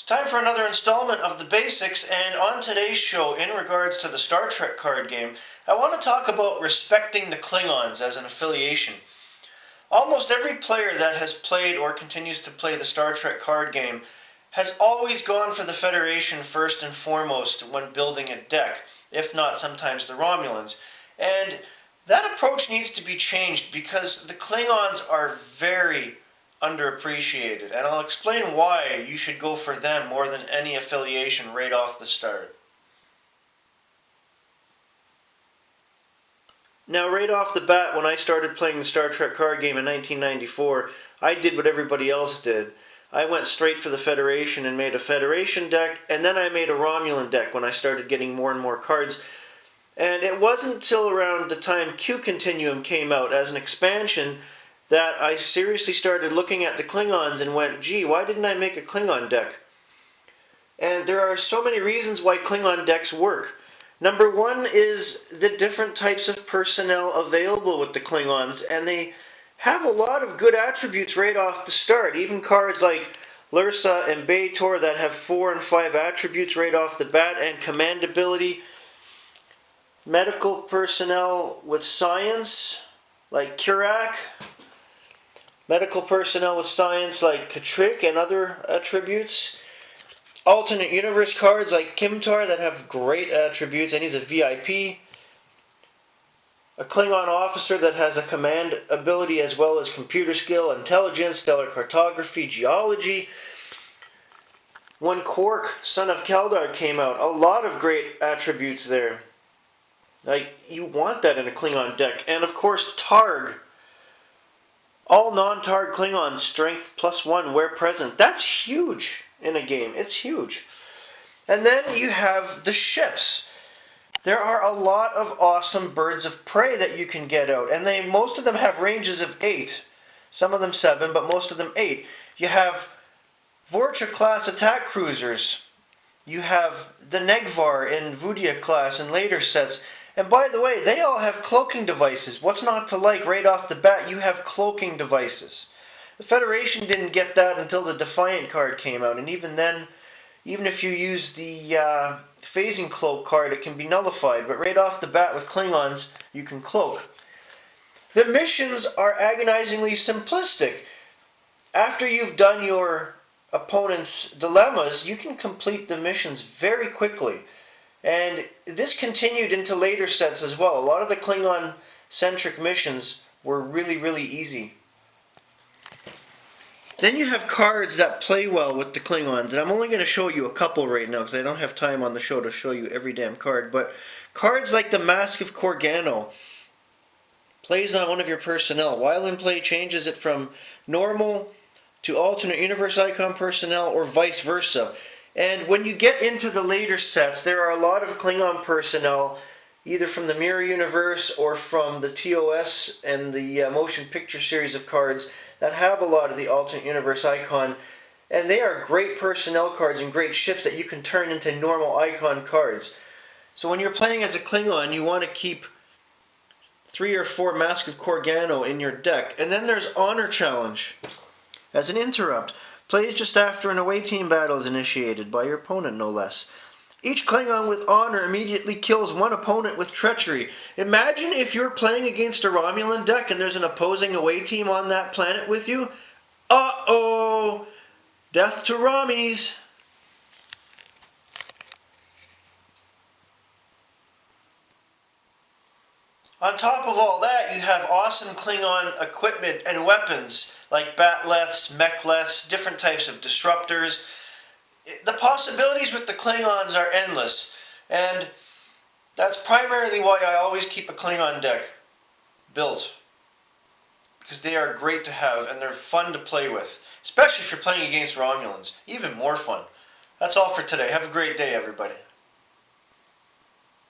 It's time for another installment of the basics, and on today's show, in regards to the Star Trek card game, I want to talk about respecting the Klingons as an affiliation. Almost every player that has played or continues to play the Star Trek card game has always gone for the Federation first and foremost when building a deck, if not sometimes the Romulans. And that approach needs to be changed because the Klingons are very underappreciated, and I'll explain why you should go for them more than any affiliation right off the start. Now, right off the bat, when I started playing the Star Trek card game in 1994, I did what everybody else did. I went straight for the Federation and made a Federation deck, and then I made a Romulan deck when I started getting more and more cards. And it wasn't until around the time Q Continuum came out as an expansion that I seriously started looking at the Klingons and went, gee, why didn't I make a Klingon deck? And there are so many reasons why Klingon decks work. Number one is the different types of personnel available with the Klingons, and they have a lot of good attributes right off the start. Even cards like Lursa and B'Etor that have 4 and 5 attributes right off the bat, and command ability. Medical personnel with science, like Kurak. Medical personnel with science like Katrick and other attributes. Alternate universe cards like Kimtar that have great attributes, and he's a VIP. A Klingon officer that has a command ability as well as computer skill, intelligence, stellar cartography, geology. When Quark, son of Keldar, came out, a lot of great attributes there. Like, you want that in a Klingon deck. And of course, Targ. All non-Targ Klingons, strength +1 where present. That's huge in a game. It's huge. And then you have the ships. There are a lot of awesome birds of prey that you can get out. And most of them have ranges of 8. Some of them 7, but most of them 8. You have vor'cha class attack cruisers. You have the negh'var in Vudia class in later sets. And by the way, they all have cloaking devices. What's not to like right off the bat? You have cloaking devices. The Federation didn't get that until the Defiant card came out. And even then, even if you use the phasing cloak card, it can be nullified. But right off the bat with Klingons, you can cloak. The missions are agonizingly simplistic. After you've done your opponent's dilemmas, you can complete the missions very quickly. And this continued into later sets as well. A lot of the Klingon-centric missions were really, really easy. Then you have cards that play well with the Klingons, and I'm only going to show you a couple right now because I don't have time on the show to show you every damn card. But cards like the Mask of Korgano plays on one of your personnel. While in play, changes it from normal to alternate universe icon personnel or vice versa. And when you get into the later sets, there are a lot of Klingon personnel, either from the Mirror Universe or from the TOS and the motion picture series of cards that have a lot of the alternate universe icon. And they are great personnel cards and great ships that you can turn into normal icon cards. So when you're playing as a Klingon, you want to keep 3 or 4 Mask of Korgano in your deck. And then there's Honor Challenge as an interrupt. Plays just after an away team battle is initiated, by your opponent no less. Each Klingon with honor immediately kills one opponent with treachery. Imagine if you're playing against a Romulan deck and there's an opposing away team on that planet with you. Uh-oh! Death to Ramis! On top of all that, you have awesome Klingon equipment and weapons, like batleths, mechleths, different types of disruptors. The possibilities with the Klingons are endless, and that's primarily why I always keep a Klingon deck built, because they are great to have, and they're fun to play with, especially if you're playing against Romulans. Even more fun. That's all for today. Have a great day, everybody.